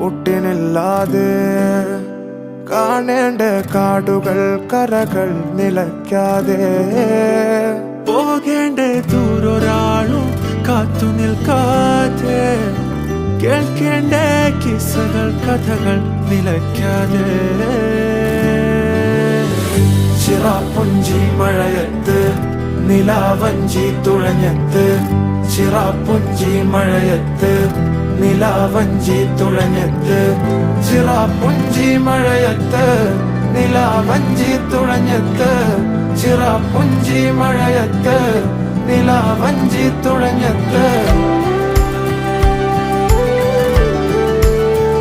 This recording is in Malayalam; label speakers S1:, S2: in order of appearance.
S1: കൂട്ടിനില്ലാതെ കാണേണ്ട കാടുകൾ കരകൾ നിലയ്ക്കാതെ
S2: പോകേണ്ട ദൂരൊരാളും കാത്തു നിൽക്കാതെ കേൾക്കേണ്ട കിസ്സകൾ കഥകൾ നിലയ്ക്കാതെ
S1: ചിറാപ്പുഞ്ചി മഴയത്ത് നിലാവഞ്ചി തുഴഞ്ഞത്ത് ചിറാപ്പുഞ്ചി മഴയത്ത് നിലാവഞ്ചി തുഴഞ്ഞത്ത് ചിറാപ്പുഞ്ചി മഴയത്ത് നിലാവഞ്ചി തുഴഞ്ഞത്ത് ചിറാപ്പുഞ്ചി മഴയത്ത് നിലാവഞ്ചി തുഴഞ്ഞത്ത്